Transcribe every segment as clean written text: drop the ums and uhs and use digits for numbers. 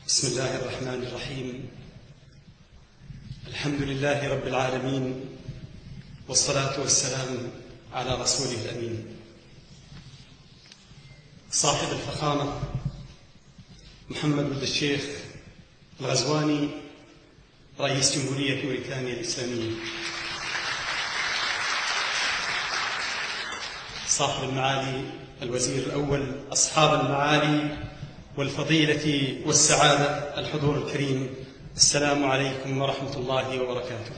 بسم الله الرحمن الرحيم. الحمد لله رب العالمين، والصلاة والسلام على رسوله الأمين صاحب الفخامة محمد ولد الشيخ الغزواني، رئيس جمهورية موريتانيا الإسلامية، صاحب المعالي الوزير الأول، أصحاب المعالي والفضيلة والسعادة، الحضور الكريم، السلام عليكم ورحمة الله وبركاته.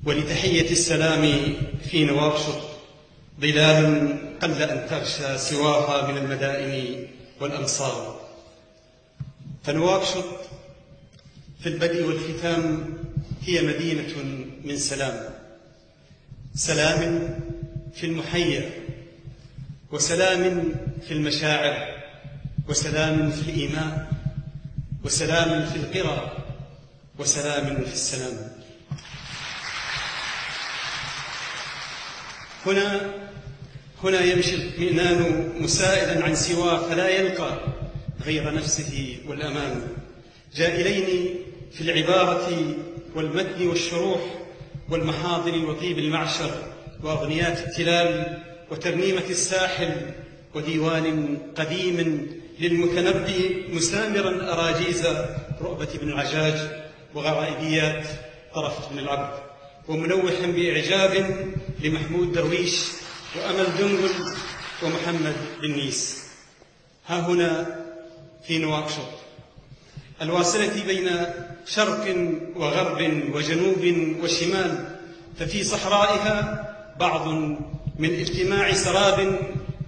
ولتحية السلام في نواكشوط ظلال قل أن تغشى سواها من المدائن والأمصار، فنواكشوط في البدء والختام هي مدينة من سلام، سلام في المحيا، وسلام في المشاعر، وسلام في الإيمان، وسلام في القرى، وسلام في السلام. هنا يمشي الاطمئنان مسائلا عن سواه، فلا يلقى غير نفسه والأمان، جائلين في العبارة والمتن والشروح والمحاضر وطيب المعشر وأغنيات التلال وترنيمة الساحل وديوان قديم للمتنبي، مسامرا أراجيز رؤبة بن العجاج وغرائبيات طرفة بن العبد، ومنوحا بإعجاب لمحمود درويش وأمل دنقل ومحمد بن نيس. ها هنا في نواكشوط الواصلة بين شرق وغرب وجنوب وشمال، ففي صحرائها بعض من اجتماع سراب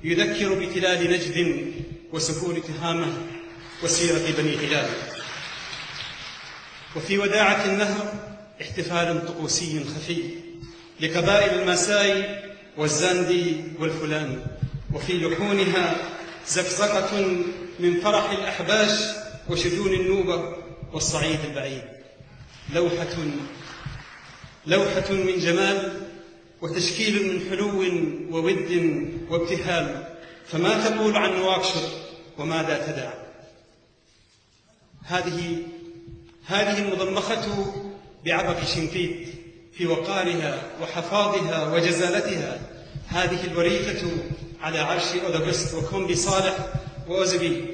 يذكر بتلال نجد وسفور تهامة وسيرة بني هلال، وفي وداعة النهر احتفال طقوسي خفي لقبائل الماساي والزاندي والفلان، وفي لحونها زقزقة من فرح الأحباش وشجون النوبة والصعيد البعيد، لوحة من جمال وتشكيل من حلو وود وابتهال. فما تقول عن نواكشوط وماذا تدع؟ هذه المضمخة بعبق شنقيط في وقارها وحفاظها وجزالتها، هذه الوريثة على عرش أودغست وكومبي صالح وأوزبي،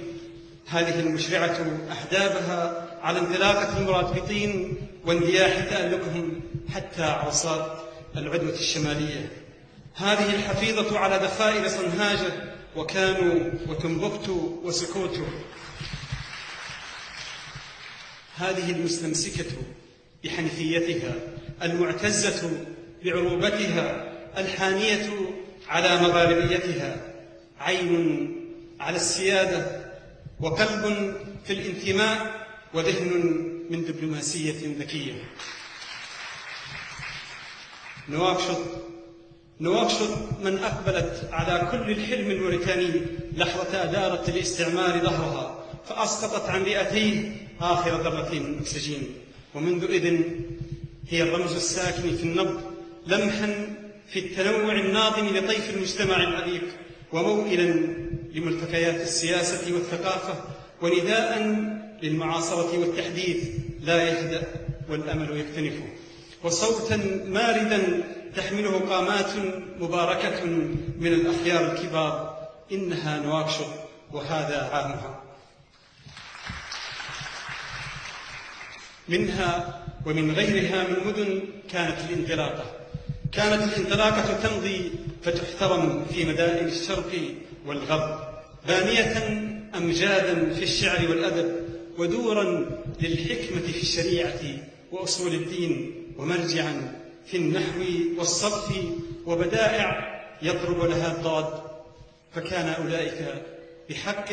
هذه المشرعة أحدابها على انطلاقة المرابطين واندياح تألقهم حتى عوصات العدوة الشمالية، هذه الحفيظة على ذخائر صنهاجة وكانوا وتنبكتو وسكوتو، هذه المستمسكة بحنيفيتها المعتزة بعروبتها الحانية على مغاربيتها، عين على السيادة وقلب في الانتماء وذهن من دبلوماسية ذكية. نواكشوط من أقبلت على كل الحلم الموريتاني لحظة أدارت الاستعمار ظهرها، فأسقطت عن رئتيه آخر ذرة من أكسجين، ومنذ إذن هي الرمز الساكن في النبض، لمحا في التنوع الناظم لطيف المجتمع العريق، وموئلا لملتقيات السياسة والثقافة، ونداء للمعاصرة والتحديث لا يهدأ والأمل يكتنف، وصوتا ماردا تحمله قامات مباركة من الأخيار الكبار. إنها نواكشوط وهذا عامها. منها ومن غيرها من مدن كانت الانطلاقة تمضي فتحترم في مدائن الشرق والغرب، بانية أمجادا في الشعر والأدب، ودورا للحكمة في الشريعة وأصول الدين، ومرجعا في النحو والصرف، وبدائع يضرب لها الضاد. فكان أولئك بحق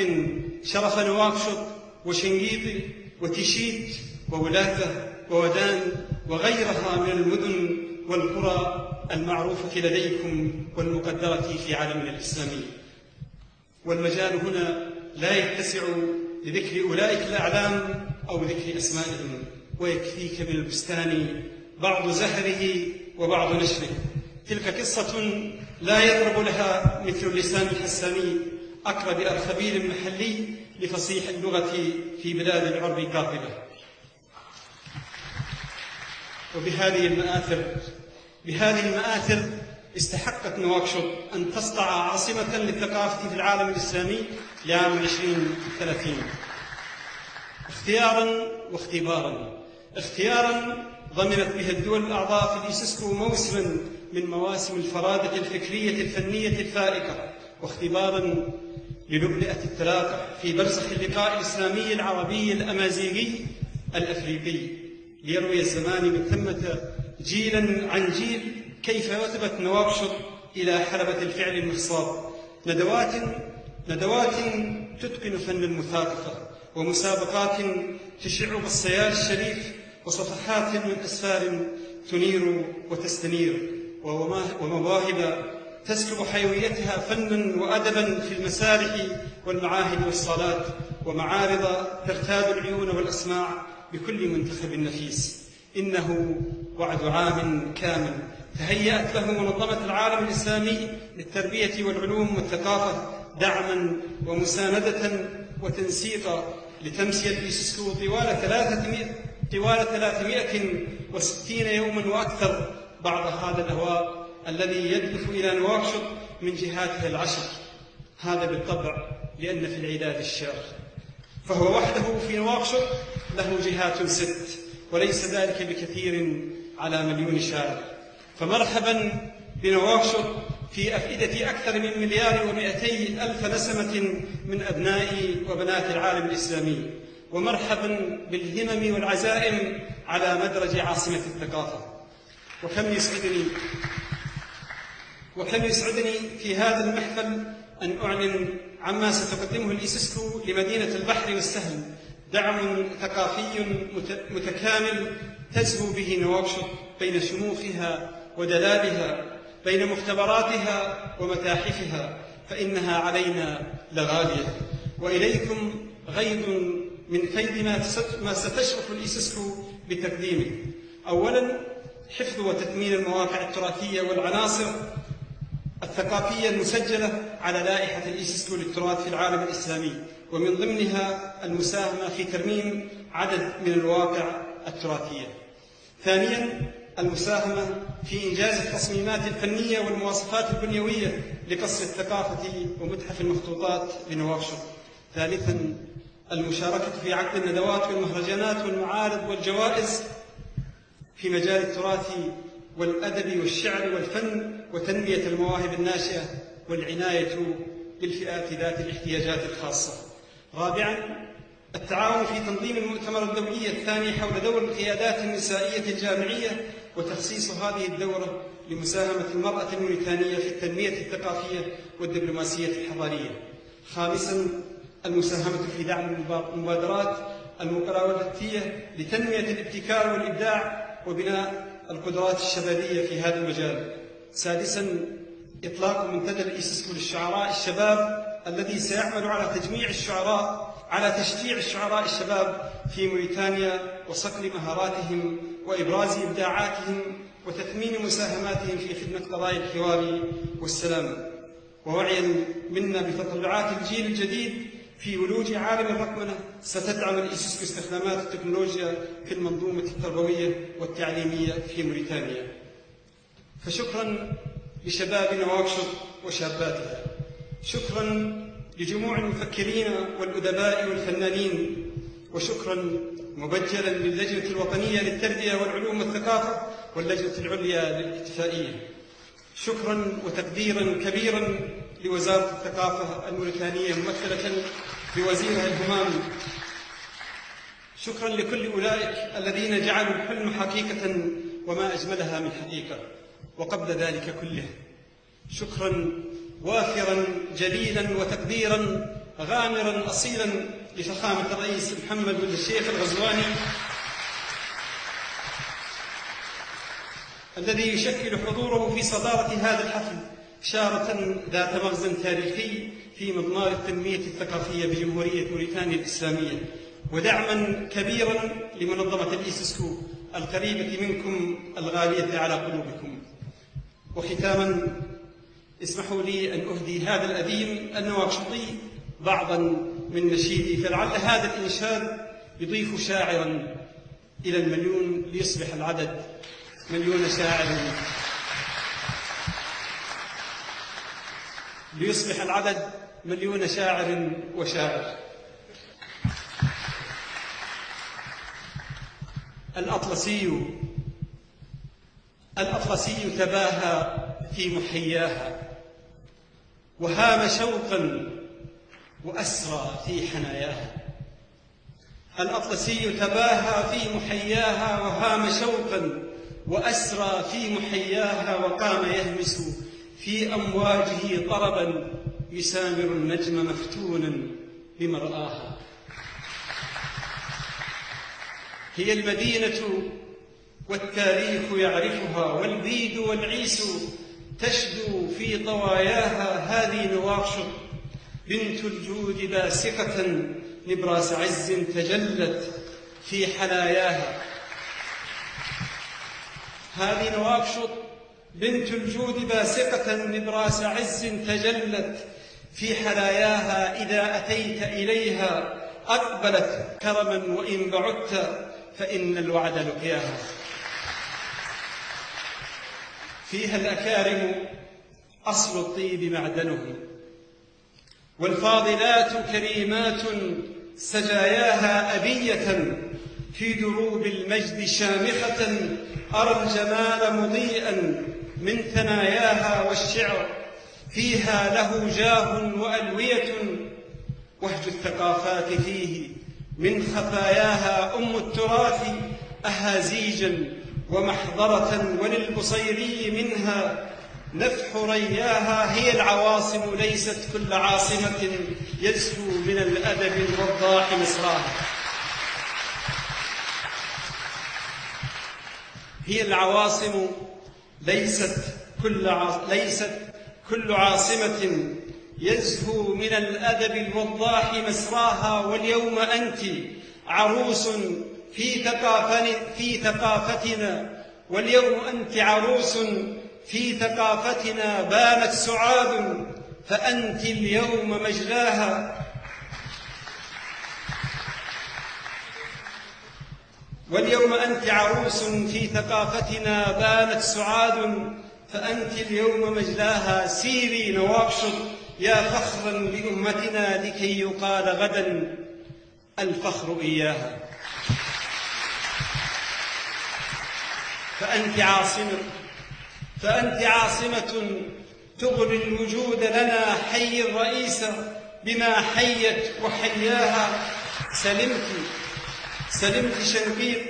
شرف نواكشوط وشنقيطي وتشيت وولاثة وودان وغيرها من المدن والقرى المعروفة لديكم والمقدرة في عالمنا الإسلامي. والمجال هنا لا يتسع لذكر أولئك الأعلام أو ذكر أسمائهم، ويكفيك بالبستان بعض زهره وبعض نشره. تلك قصة لا يضرب لها مثل اللسان الحساني أقرب أرخبيل محلي لفصيح اللغة في بلاد العرب قاطبة. وبهذه المآثر استحقت نواكشوط أن تصنع عاصمة للثقافة في العالم الإسلامي لعام 2030 اختيارا واختبارا. اختيارا ضمنت بها الدول الأعضاء في الإيسسكو موسما من مواسم الفرادة الفكرية الفنية الفائقة، واختبارا للؤلؤة التلاقح في برزخ اللقاء الإسلامي العربي الأمازيغي الأفريقي، ليروي الزمان من ثمة جيلا عن جيل كيف وثبت نواكشوط إلى حلبة الفعل المحصاب، ندوات تتقن فن المثاقفة، ومسابقات تشع بالصيال الشريف، وصفحات من أسفار تنير وتستنير، ومواهب تسلب حيويتها فنا وأدبا في المسارح والمعاهد والصالات، ومعارض ترتاد العيون والأسماع بكل منتخب نفيس. إنه وعد عام كامل تهيأت له منظمة العالم الإسلامي للتربية والعلوم والثقافة دعما ومساندة وتنسيقا لتمشي الإيسسكو طوال 360 يوما وأكثر بعد هذا الهواء الذي يدلف إلى نواكشوط من جهاتها العشر. هذا بالطبع لأن في العداد الشاغ، فهو وحده في نواكشوط له جهات 6، وليس ذلك بكثير على مليون شاعر. فمرحبا بنواكشوط في أفئدة أكثر من 1,200,000 نسمة من أبناء وبنات العالم الإسلامي، ومرحبا بالهمم والعزائم على مدرج عاصمة الثقافة. وكم يسعدني في هذا المحفل أن أعلن عما ستقدمه الإيسسكو لمدينة البحر والسهل، دعم ثقافي متكامل تزهو به نواكشوط بين شموخها ودلالها، بين مختبراتها ومتاحفها، فإنها علينا لغالية. وإليكم غيض من فيض ما ستشرف الإيسسكو بتقديمه. أولا، حفظ وتثمين المواقع التراثية والعناصر الثقافية المسجلة على لائحة الإيسسكو للتراث في العالم الإسلامي، ومن ضمنها المساهمة في ترميم عدد من الواقع التراثية. ثانيا، المساهمة في إنجاز التصميمات الفنية والمواصفات البنيوية لقصر الثقافة ومتحف المخطوطات بنواكشوط. ثالثا، المشاركة في عقد الندوات والمهرجانات والمعارض والجوائز في مجال التراث والأدب والشعر والفن، وتنمية المواهب الناشئة والعناية بالفئات ذات الاحتياجات الخاصة. رابعا، التعاون في تنظيم المؤتمر الدولي الثاني حول دور القيادات النسائية الجامعية، وتخصيص هذه الدورة لمساهمة المرأة الموريتانية في التنمية الثقافية والدبلوماسية الحضارية. خامسا، المساهمة في دعم المبادرات المقراولاتية لتنمية الابتكار والإبداع وبناء القدرات الشبابية في هذا المجال. سادسا، إطلاق منتدى الإيسسكو للشعراء الشباب الذي سيعمل على تشجيع الشعراء الشباب في موريتانيا وصقل مهاراتهم وإبراز إبداعاتهم وتثمين مساهماتهم في خدمة قضايا الحوار والسلام. ووعيا منا بتطلعات الجيل الجديد في ولوج عالم الرقمنة، ستدعم الإيسسكو استخدامات التكنولوجيا في المنظومة التربوية والتعليمية في موريتانيا. فشكرا لشباب نواكشوط وشاباتها، شكرا لجموع المفكرين والأدباء والفنانين، وشكرا مبجلا للجنة الوطنية للتربية والعلوم والثقافة واللجنة العليا للاتفاقية. شكرا وتقديرا كبيرا لوزارة الثقافة الموريتانية ممثلة بوزيرها الهمام. شكرا لكل أولئك الذين جعلوا الحلم حقيقة وما أجملها من حقيقة. وقبل ذلك كله شكرا وافرا جليلا وتقديرا غامرا أصيلا لفخامة الرئيس محمد بن الشيخ الغزواني الذي يشكل حضوره في صدارة هذا الحفل إشارة ذات مغزى تاريخي في مضمار التنمية الثقافية بجمهورية موريتانيا الإسلامية، ودعما كبيرا لمنظمة الإيسسكو القريبة منكم الغالية على قلوبكم. وختاما، اسمحوا لي أن أهدي هذا الأديم النواكشوطي بعضا من نشيدي، فلعل هذا الإنشاد يضيف شاعرا إلى المليون ليصبح العدد مليون شاعر، ليصبح العدد مليون شاعر وشاعر. الأطلسي تباهى في محياها، وهام شوقا وأسرى في حناياها. الأطلسي تباهى في محياها، وهام شوقا وأسرى في محياها، وقام يهمس في أمواجه طربا يسامر النجم مفتونا بمرآها. هي المدينة والتاريخ يعرفها، والبيد والعيس تشدو في طواياها. هذه نواكشوط بنت الجود باسقة نبراس عز تجلت في حناياها. هذه نواكشوط بنت الجود باسقة نبراس عز تجلت في حناياها. إذا أتيت إليها أقبلت كرما، وإن بعدت فإن الوعد لقياها. فيها الأكارم أصل الطيب معدنه، والفاضلات كريمات سجاياها أبية في دروب المجد شامخة. أرى الجمال مضيئا من ثناياها، والشعر فيها له جاه وألوية، وهج الثقافات فيه من خفاياها. أم التراث أهازيجا ومحضرة، وللبصيري منها نفح رياها. هي العواصم ليست كل عاصمة يزهو من الأدب الوضاح مصراها. هي العواصم ليست كل عاصمة يزهو من الأدب الوضاح مسراها. واليوم أنت عروس في ثقافتنا، واليوم أنت عروس في ثقافتنا. بانت سعاد فأنت اليوم مجلاها. واليوم أنت عروس في ثقافتنا، بانت سعاد فأنت اليوم مجلاها. سيري نواكشوط يا فخرا لأمتنا، لكي يقال غدا الفخر إياها. فأنت عاصمة تغري الوجود لنا. حي الرئيس بما حيت وحياها. سلمت شنقيط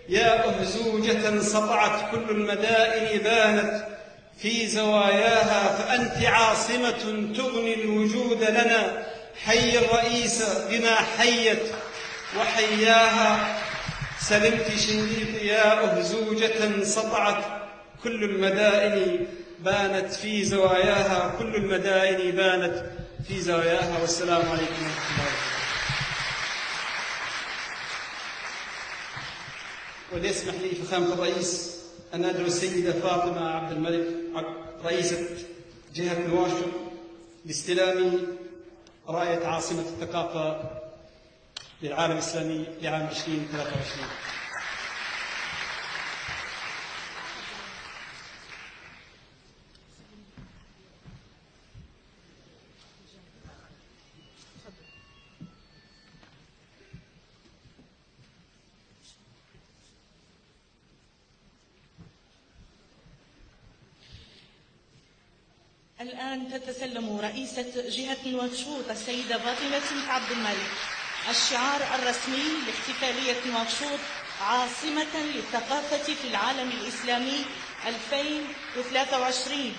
يا أهزوجة سطعت كل المدائن بانت في زواياها. فأنت عاصمة تغني الوجود لنا. حي الرئيس بما حيت وحياها. سلمت شنقيط يا أهزوجة سطعت كل المدائن بانت في زواياها. كل المدائن بانت في زواياها. والسلام عليكم ورحمة الله وبركاته. وليسمح لي فخامة الرئيس أن أدعو السيدة فاطمة عبد الملك رئيسة جهة نواكشوط لاستلام راية عاصمة الثقافة للعالم الإسلامي لعام 2023. الآن تتسلم رئيسة جهة نواكشوط السيدة فاطمة بنت عبد الملك الشعار الرسمي لاحتفالية نواكشوط عاصمة للثقافة في العالم الإسلامي 2023.